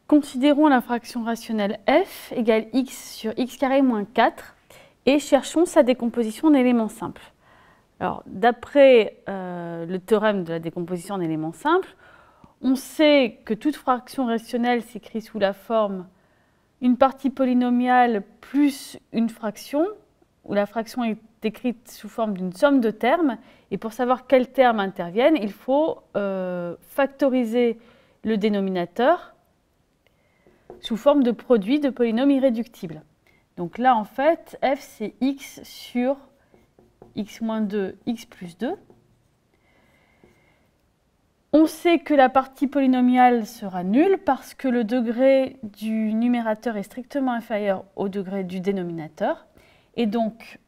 Considérons la fraction rationnelle f égale x sur x carré moins 4 et cherchons sa décomposition en éléments simples. Alors, d'après le théorème de la décomposition en éléments simples, on sait que toute fraction rationnelle s'écrit sous la forme une partie polynomiale plus une fraction, où la fraction est écrite sous forme d'une somme de termes. Et pour savoir quels termes interviennent, il faut factoriser le dénominateur sous forme de produit de polynômes irréductibles. Donc là, en fait, f, c'est x sur x moins 2, x plus 2. On sait que la partie polynomiale sera nulle parce que le degré du numérateur est strictement inférieur au degré du dénominateur. Et donc,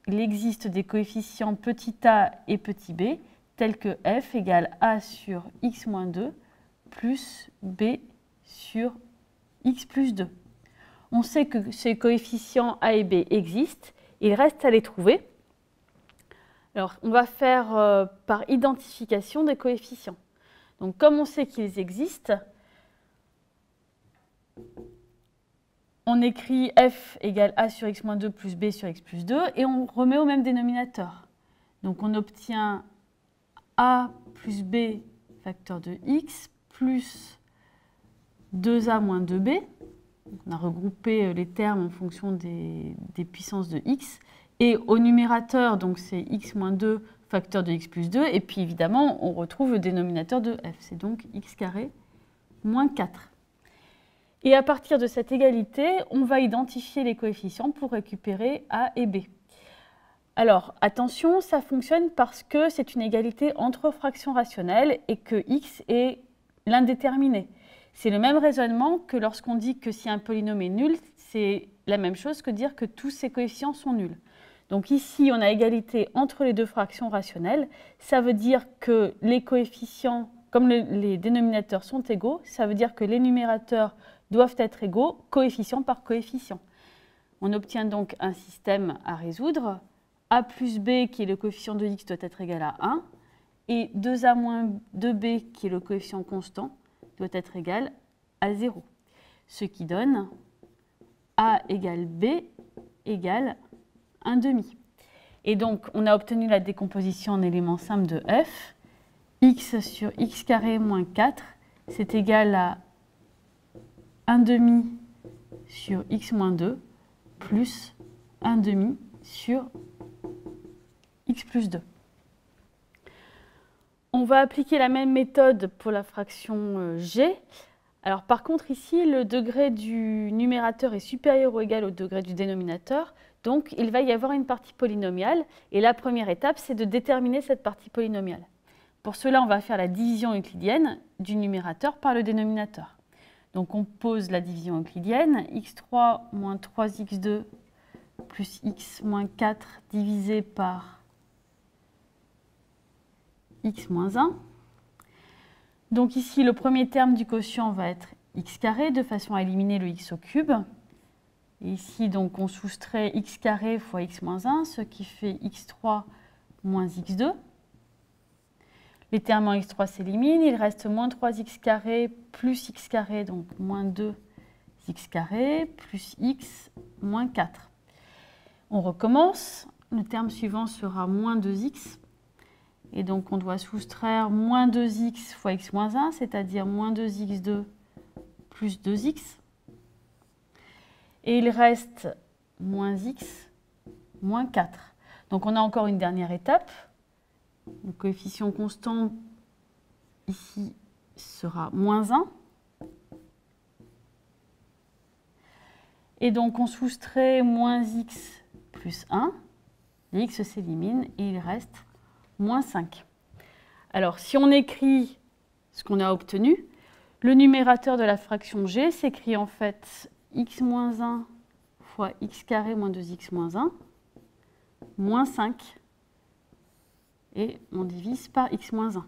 il existe des coefficients petit a et petit b, tels que f égale a sur x moins 2 plus b sur x plus 2. On sait que ces coefficients a et b existent, il reste à les trouver. Alors, on va faire par identification des coefficients. Donc, comme on sait qu'ils existent, on écrit f égale a sur x moins 2 plus b sur x plus 2 et on remet au même dénominateur. Donc, on obtient a plus b facteur de x plus 2a moins 2b. Donc, on a regroupé les termes en fonction des puissances de x. Et au numérateur, donc c'est x moins 2 facteur de x plus 2. Et puis évidemment, on retrouve le dénominateur de f. C'est donc x carré moins 4. Et à partir de cette égalité, on va identifier les coefficients pour récupérer a et b. Alors, attention, ça fonctionne parce que c'est une égalité entre fractions rationnelles et que x est l'indéterminé. C'est le même raisonnement que lorsqu'on dit que si un polynôme est nul, c'est la même chose que dire que tous ses coefficients sont nuls. Donc ici, on a égalité entre les deux fractions rationnelles. Ça veut dire que les coefficients, comme les dénominateurs sont égaux, ça veut dire que les numérateurs doivent être égaux, coefficient par coefficient. On obtient donc un système à résoudre. A plus b, qui est le coefficient de x, doit être égal à 1. Et 2a moins 2b, qui est le coefficient constant, doit être égal à 0. Ce qui donne a égale b égale 1 demi. Et donc, on a obtenu la décomposition en éléments simples de f. X sur x carré moins 4, c'est égal à 1 demi sur x moins 2 plus 1 demi sur x plus 2. On va appliquer la même méthode pour la fraction g. Alors par contre ici, le degré du numérateur est supérieur ou égal au degré du dénominateur. Donc il va y avoir une partie polynomiale. Et la première étape, c'est de déterminer cette partie polynomiale. Pour cela, on va faire la division euclidienne du numérateur par le dénominateur. Donc on pose la division euclidienne. x3 moins 3x2 plus x moins 4 divisé par x moins 1. Donc ici, le premier terme du quotient va être x carré, de façon à éliminer le x au cube. Et ici, donc, on soustrait x carré fois x moins 1, ce qui fait x3 moins x2. Les termes en x3 s'éliminent, il reste moins 3x carré plus x carré, donc moins 2x carré, plus x moins 4. On recommence, le terme suivant sera moins 2x. Et donc, on doit soustraire moins 2x fois x moins 1, c'est-à-dire moins 2x2 plus 2x. Et il reste moins x moins 4. Donc, on a encore une dernière étape. Le coefficient constant ici sera moins 1. Et donc, on soustrait moins x plus 1. Les x s'éliminent et il reste moins 5. Alors, si on écrit ce qu'on a obtenu, le numérateur de la fraction g s'écrit en fait x moins 1 fois x carré moins 2x moins 1, moins 5, et on divise par x moins 1.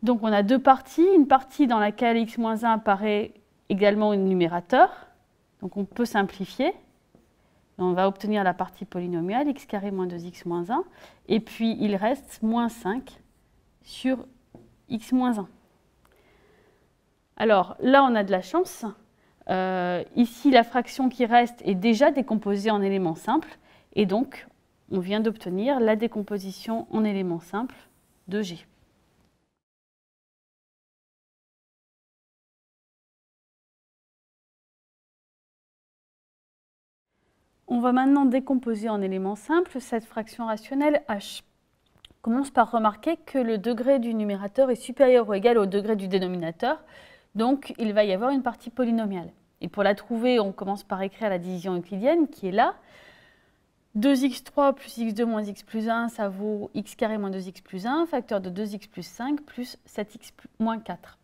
Donc, on a deux parties, une partie dans laquelle x moins 1 apparaît également au numérateur, donc on peut simplifier. On va obtenir la partie polynomiale, x carré moins 2x moins 1. Et puis, il reste moins 5 sur x moins 1. Alors là, on a de la chance. Ici, la fraction qui reste est déjà décomposée en éléments simples. Et donc, on vient d'obtenir la décomposition en éléments simples de G. On va maintenant décomposer en éléments simples cette fraction rationnelle h. On commence par remarquer que le degré du numérateur est supérieur ou égal au degré du dénominateur, donc il va y avoir une partie polynomiale. Et pour la trouver, on commence par écrire la division euclidienne qui est là. 2x3 plus x2 moins x plus 1, ça vaut x carré moins 2x plus 1, facteur de 2x plus 5 plus 7x moins 4.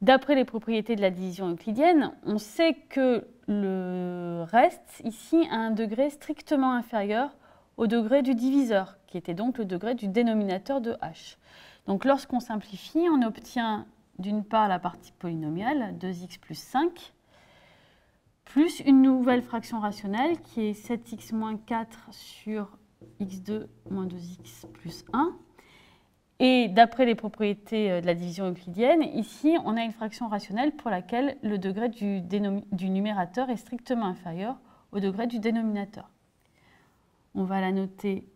D'après les propriétés de la division euclidienne, on sait que le reste ici a un degré strictement inférieur au degré du diviseur, qui était donc le degré du dénominateur de h. Donc lorsqu'on simplifie, on obtient d'une part la partie polynomiale, 2x plus 5, plus une nouvelle fraction rationnelle qui est 7x moins 4 sur x2 moins 2x plus 1. Et d'après les propriétés de la division euclidienne, ici, on a une fraction rationnelle pour laquelle le degré du numérateur est strictement inférieur au degré du dénominateur. On va la noter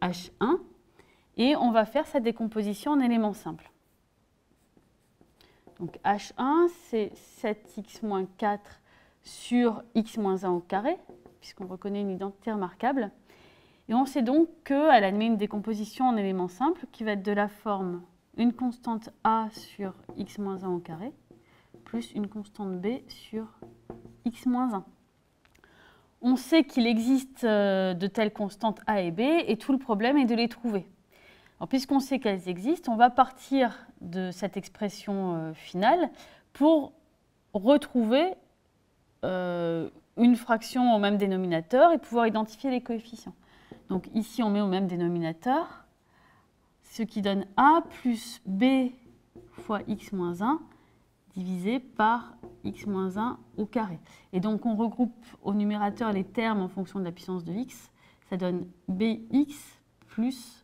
h1 et on va faire sa décomposition en éléments simples. Donc h1, c'est 7x moins 4 sur x moins 1 au carré, puisqu'on reconnaît une identité remarquable. Et on sait donc qu'elle admet une décomposition en éléments simples qui va être de la forme une constante a sur x moins 1 au carré plus une constante b sur x moins 1. On sait qu'il existe de telles constantes a et b et tout le problème est de les trouver. Alors, puisqu'on sait qu'elles existent, on va partir de cette expression finale pour retrouver une fraction au même dénominateur et pouvoir identifier les coefficients. Donc ici, on met au même dénominateur, ce qui donne a plus b fois x moins 1 divisé par x moins 1 au carré. Et donc, on regroupe au numérateur les termes en fonction de la puissance de x. Ça donne bx plus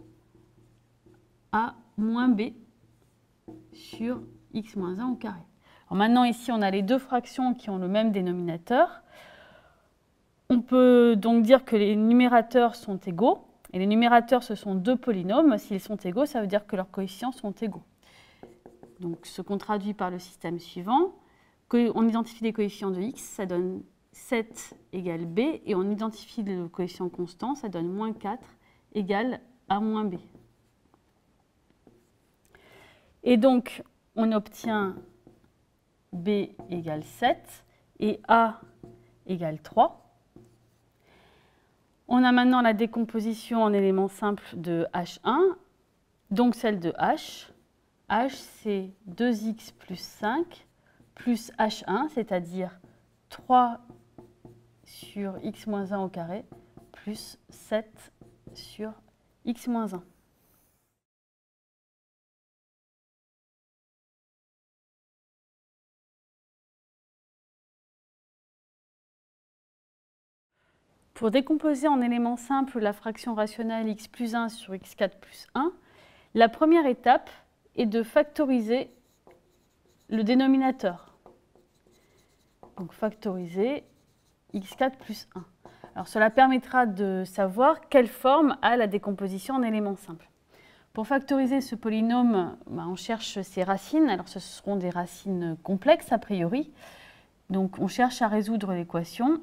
a moins b sur x moins 1 au carré. Alors maintenant, ici, on a les deux fractions qui ont le même dénominateur. On peut donc dire que les numérateurs sont égaux. Et les numérateurs, ce sont deux polynômes. S'ils sont égaux, ça veut dire que leurs coefficients sont égaux. Donc, ce qu'on traduit par le système suivant, on identifie les coefficients de x, ça donne 7 égale b. Et on identifie le coefficient constant, ça donne moins 4 égale a moins b. Et donc, on obtient b égale 7 et a égale 3. On a maintenant la décomposition en éléments simples de h1, donc celle de h. h, c'est 2x plus 5 plus h1, c'est-à-dire 3 sur x moins 1 au carré, plus 7 sur x moins 1. Pour décomposer en éléments simples la fraction rationnelle x plus 1 sur x4 plus 1, la première étape est de factoriser le dénominateur. Donc factoriser x4 plus 1. Alors cela permettra de savoir quelle forme a la décomposition en éléments simples. Pour factoriser ce polynôme, on cherche ses racines. Alors ce seront des racines complexes a priori. Donc on cherche à résoudre l'équation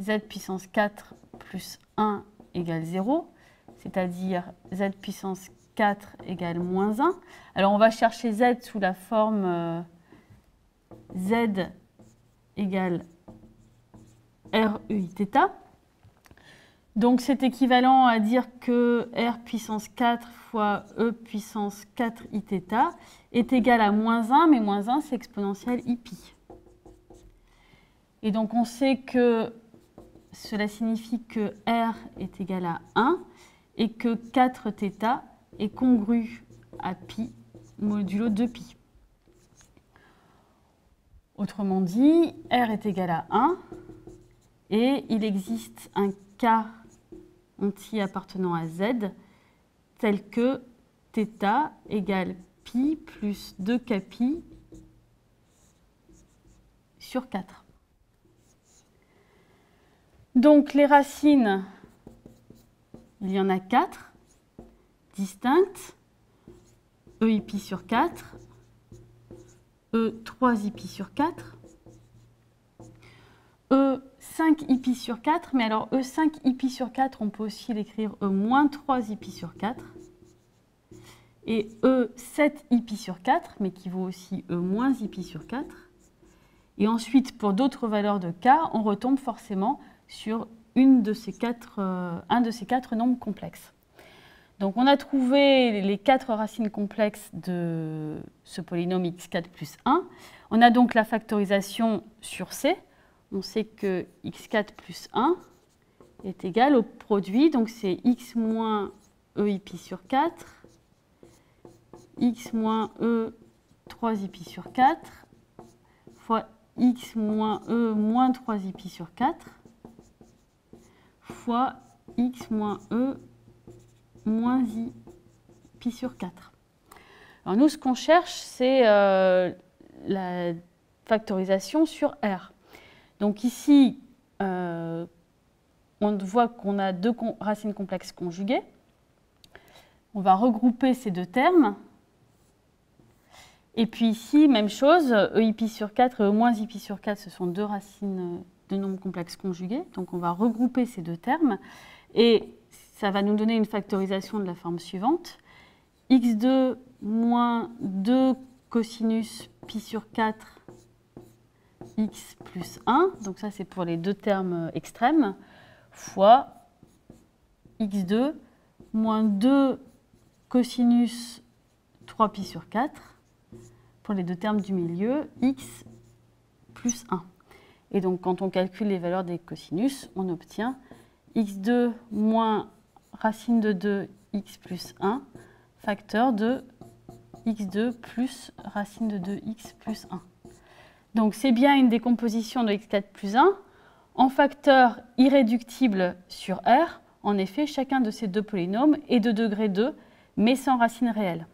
z puissance 4 plus 1 égale 0, c'est-à-dire z puissance 4 égale moins 1. Alors on va chercher z sous la forme z égale REIθ. Donc c'est équivalent à dire que R puissance 4 fois E puissance 4Iθ est égal à moins 1, mais moins 1 c'est exponentielle Iπ. Et donc on sait que cela signifie que R est égal à 1 et que 4θ est congru à π modulo 2π. Autrement dit, R est égal à 1 et il existe un K entier appartenant à Z tel que θ égale π plus 2kπ sur 4. Donc les racines, il y en a 4 distinctes. E i pi sur 4, E 3 i pi sur 4, E 5 i pi sur 4, mais alors E 5 i pi sur 4, on peut aussi l'écrire E moins 3 i pi sur 4, et E 7 i pi sur 4, mais qui vaut aussi E moins i pi sur 4. Et ensuite, pour d'autres valeurs de k, on retombe forcément sur un de ces quatre nombres complexes. Donc on a trouvé les 4 racines complexes de ce polynôme x4 plus 1. On a donc la factorisation sur c. On sait que x4 plus 1 est égal au produit, donc c'est x moins e i pi sur 4, x moins e 3 i pi sur 4, fois x moins e moins 3 i pi sur 4, fois x moins e moins i pi sur 4. Alors nous, ce qu'on cherche, c'est la factorisation sur R. Donc ici, on voit qu'on a 2 racines complexes conjuguées. On va regrouper ces 2 termes. Et puis ici, même chose, e i pi sur 4 et e moins i pi sur 4, ce sont 2 racines de nombres complexes conjugués. Donc on va regrouper ces 2 termes. Et ça va nous donner une factorisation de la forme suivante. x2 moins 2 cosinus pi sur 4 x plus 1, donc ça c'est pour les 2 termes extrêmes, fois x2 moins 2 cosinus 3 pi sur 4 pour les 2 termes du milieu, x plus 1. Et donc quand on calcule les valeurs des cosinus, on obtient x2 moins racine de 2 x plus 1, facteur de x2 plus racine de 2 x plus 1. Donc c'est bien une décomposition de x4 plus 1 en facteurs irréductibles sur R. En effet, chacun de ces 2 polynômes est de degré 2, mais sans racine réelle.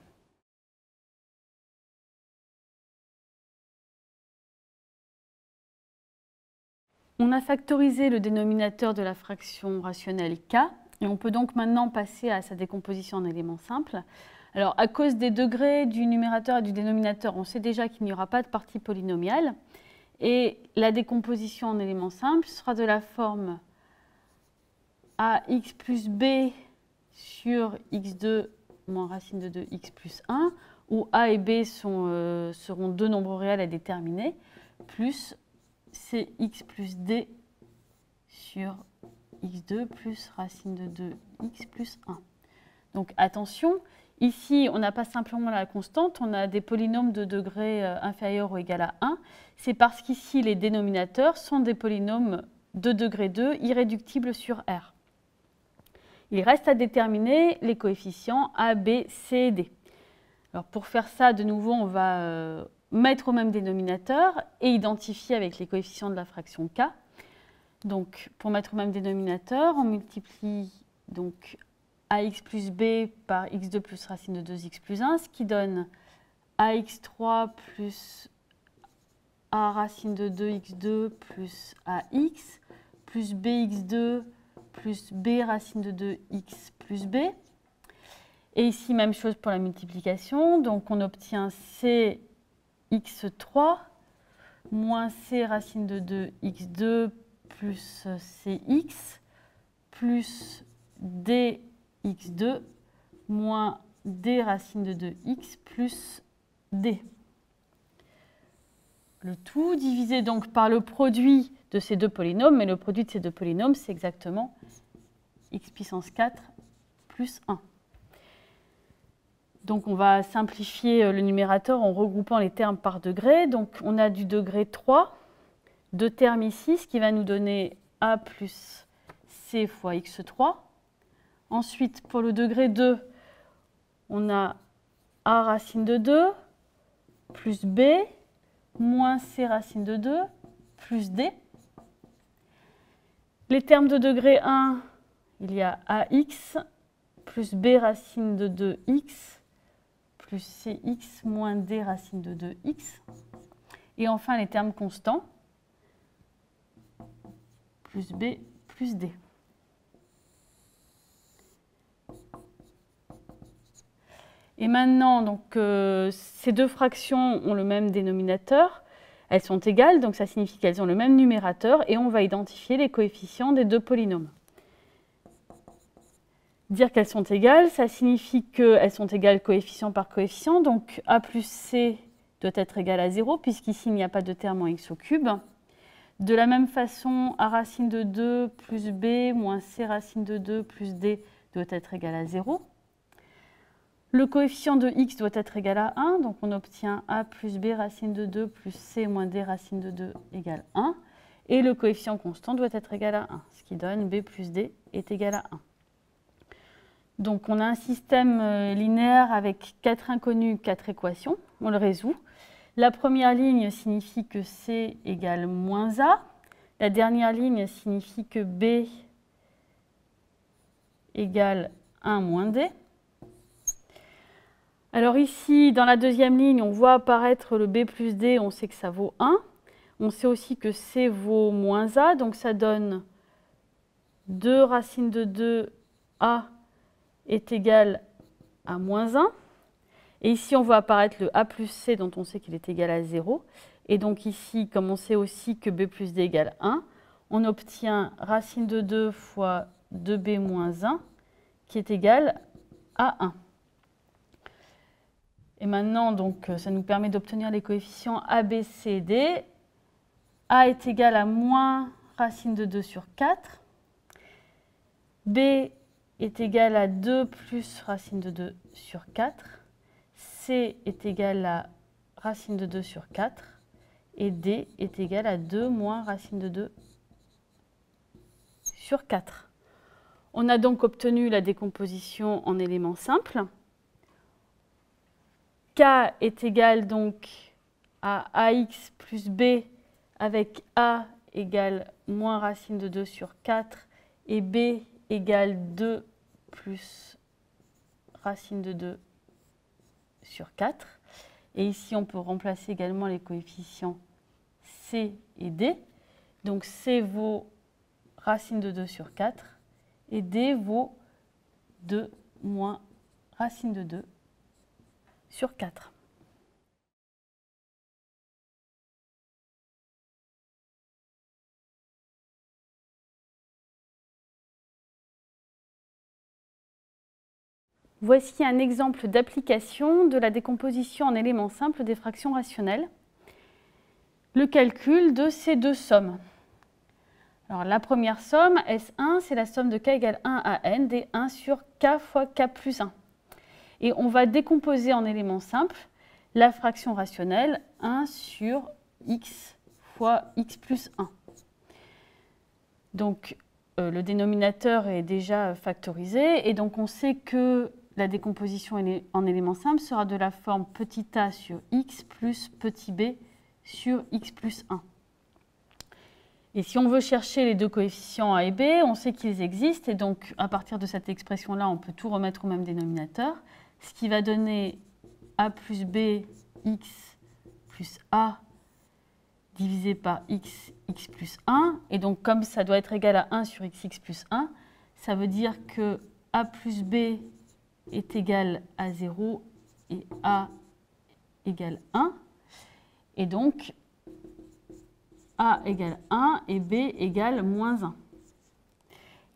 On a factorisé le dénominateur de la fraction rationnelle k, et on peut donc maintenant passer à sa décomposition en éléments simples. Alors, à cause des degrés du numérateur et du dénominateur, on sait déjà qu'il n'y aura pas de partie polynomiale. Et la décomposition en éléments simples sera de la forme ax plus b sur x2 moins racine de 2x plus 1, où a et b seront 2 nombres réels à déterminer, plus cx plus d sur x2 plus racine de 2x plus 1. Donc attention, ici on n'a pas simplement la constante, on a des polynômes de degré inférieur ou égal à 1. C'est parce qu'ici les dénominateurs sont des polynômes de degré 2 irréductibles sur R. Il reste à déterminer les coefficients a, b, c et d. Alors pour faire ça, de nouveau, on va mettre au même dénominateur et identifier avec les coefficients de la fraction k. Donc pour mettre au même dénominateur, on multiplie donc ax plus b par x2 plus racine de 2x plus 1, ce qui donne ax3 plus a racine de 2x2 plus ax plus bx2 plus b racine de 2x plus b. Et ici, même chose pour la multiplication. Donc on obtient cx3 moins c racine de 2x2 plus cx plus dx2 moins d racine de 2x plus d. Le tout divisé donc par le produit de ces 2 polynômes, mais le produit de ces 2 polynômes, c'est exactement x puissance 4 plus 1. Donc on va simplifier le numérateur en regroupant les termes par degré. Donc on a du degré 3, 2 termes ici, ce qui va nous donner a plus c fois x3. Ensuite, pour le degré 2, on a a racine de 2 plus b moins c racine de 2 plus d. Les termes de degré 1, il y a ax plus b racine de 2x plus cx moins d racine de 2x. Et enfin, les termes constants. plus B plus D. Et maintenant, donc, ces deux fractions ont le même dénominateur. Elles sont égales, donc ça signifie qu'elles ont le même numérateur. Et on va identifier les coefficients des deux polynômes. Dire qu'elles sont égales, ça signifie qu'elles sont égales coefficient par coefficient. Donc A plus C doit être égal à 0, puisqu'ici il n'y a pas de terme en x au cube. De la même façon, A racine de 2 plus B moins C racine de 2 plus D doit être égal à 0. Le coefficient de x doit être égal à 1, donc on obtient A plus B racine de 2 plus C moins D racine de 2 égale 1. Et le coefficient constant doit être égal à 1, ce qui donne B plus D est égal à 1. Donc on a un système linéaire avec 4 inconnus, 4 équations. On le résout. La première ligne signifie que C égale moins A. La dernière ligne signifie que B égale 1 moins D. Alors ici, dans la deuxième ligne, on voit apparaître le B plus D, on sait que ça vaut 1. On sait aussi que C vaut moins A, donc ça donne 2 racine de 2A est égal à moins 1. Et ici, on voit apparaître le A plus C, dont on sait qu'il est égal à 0. Et donc ici, comme on sait aussi que B plus D égale 1, on obtient racine de 2 fois 2B moins 1, qui est égal à 1. Et maintenant, donc, ça nous permet d'obtenir les coefficients A, B, C et D. A est égal à moins racine de 2 sur 4. B est égal à 2 plus racine de 2 sur 4. C est égal à racine de 2 sur 4. Et D est égal à 2 moins racine de 2 sur 4. On a donc obtenu la décomposition en éléments simples. K est égal donc à AX plus B avec A égale moins racine de 2 sur 4 et B égale 2 plus racine de 2 sur 4. Et ici, on peut remplacer également les coefficients C et D. Donc C vaut racine de 2 sur 4 et D vaut 2 moins racine de 2 sur 4. Voici un exemple d'application de la décomposition en éléments simples des fractions rationnelles. Le calcul de ces deux sommes. Alors, la première somme, S1, c'est la somme de k égale 1 à n des 1 sur k fois k plus 1. Et on va décomposer en éléments simples la fraction rationnelle 1 sur x fois x plus 1. Donc, le dénominateur est déjà factorisé et donc on sait que la décomposition en éléments simples sera de la forme petit a sur x plus petit b sur x plus 1. Et si on veut chercher les deux coefficients a et b, on sait qu'ils existent et donc à partir de cette expression-là, on peut tout remettre au même dénominateur, ce qui va donner a plus b x plus a divisé par x, x plus 1. Et donc, comme ça doit être égal à 1 sur x, x plus 1, ça veut dire que a plus b est égal à 0 et a égale 1. Et donc, a égale 1 et b égale moins 1.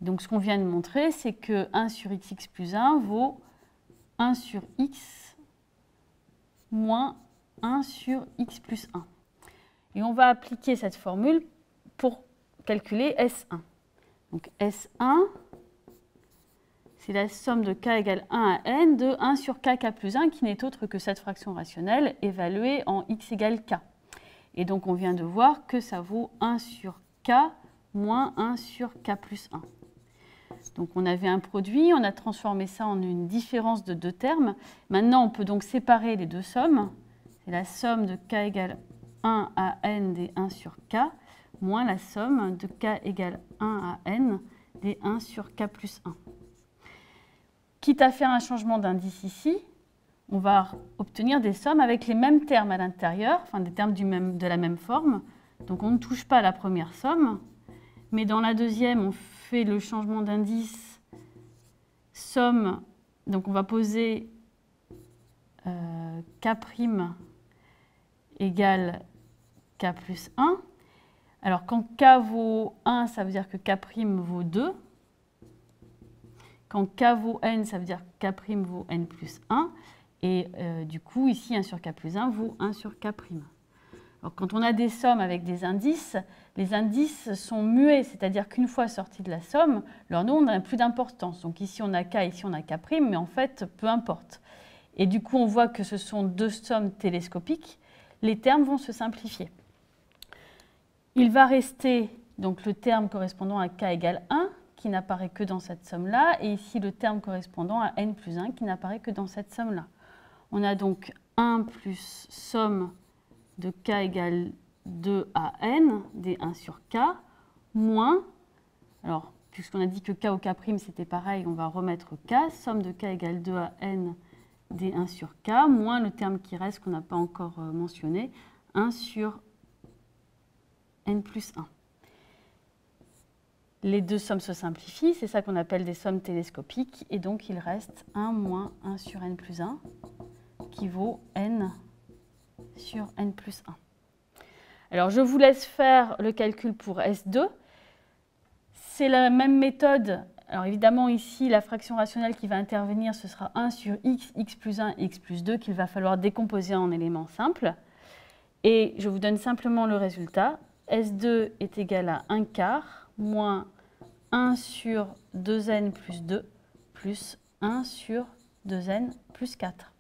Donc, ce qu'on vient de montrer, c'est que 1 sur x, x plus 1 vaut 1 sur x moins 1 sur x plus 1. Et on va appliquer cette formule pour calculer S1. Donc S1, c'est la somme de k égale 1 à n de 1 sur k plus 1, qui n'est autre que cette fraction rationnelle évaluée en x égale k. Et donc on vient de voir que ça vaut 1 sur k moins 1 sur k plus 1. Donc on avait un produit, on a transformé ça en une différence de deux termes. Maintenant on peut donc séparer les deux sommes. C'est la somme de k égale 1 à n des 1 sur k, moins la somme de k égale 1 à n des 1 sur k plus 1. Quitte à faire un changement d'indice ici, on va obtenir des sommes avec les mêmes termes à l'intérieur, enfin des termes de la même forme. Donc on ne touche pas à la première somme, mais dans la deuxième, on fait le changement d'indice somme. Donc on va poser K' égale K plus 1. Alors quand K vaut 1, ça veut dire que K' vaut 2. Quand K vaut N, ça veut dire que K' vaut N plus 1. Et du coup, ici, 1 sur K plus 1 vaut 1 sur K'. Alors, quand on a des sommes avec des indices, les indices sont muets, c'est-à-dire qu'une fois sortis de la somme, leur nom n'a plus d'importance. Donc ici, on a K, ici, on a K', mais en fait, peu importe. Et du coup, on voit que ce sont deux sommes télescopiques. Les termes vont se simplifier. Il va rester donc, le terme correspondant à K égale 1, qui n'apparaît que dans cette somme-là, et ici, le terme correspondant à N plus 1, qui n'apparaît que dans cette somme-là. On a donc 1 plus somme de K égale 2 à N, d1 sur K, moins, alors puisqu'on a dit que K au K' c'était pareil, on va remettre K, somme de K égale 2 à N, d1 sur K, moins le terme qui reste qu'on n'a pas encore mentionné, 1 sur N plus 1. Les deux sommes se simplifient, c'est ça qu'on appelle des sommes télescopiques, et donc il reste 1 moins 1 sur N plus 1, qui vaut N sur N plus 1. Alors, je vous laisse faire le calcul pour S2. C'est la même méthode. Alors, évidemment, ici, la fraction rationnelle qui va intervenir, ce sera 1 sur x plus 1, x plus 2, qu'il va falloir décomposer en éléments simples. Et je vous donne simplement le résultat. S2 est égal à 1 quart moins 1 sur 2n plus 2 plus 1 sur 2n plus 4.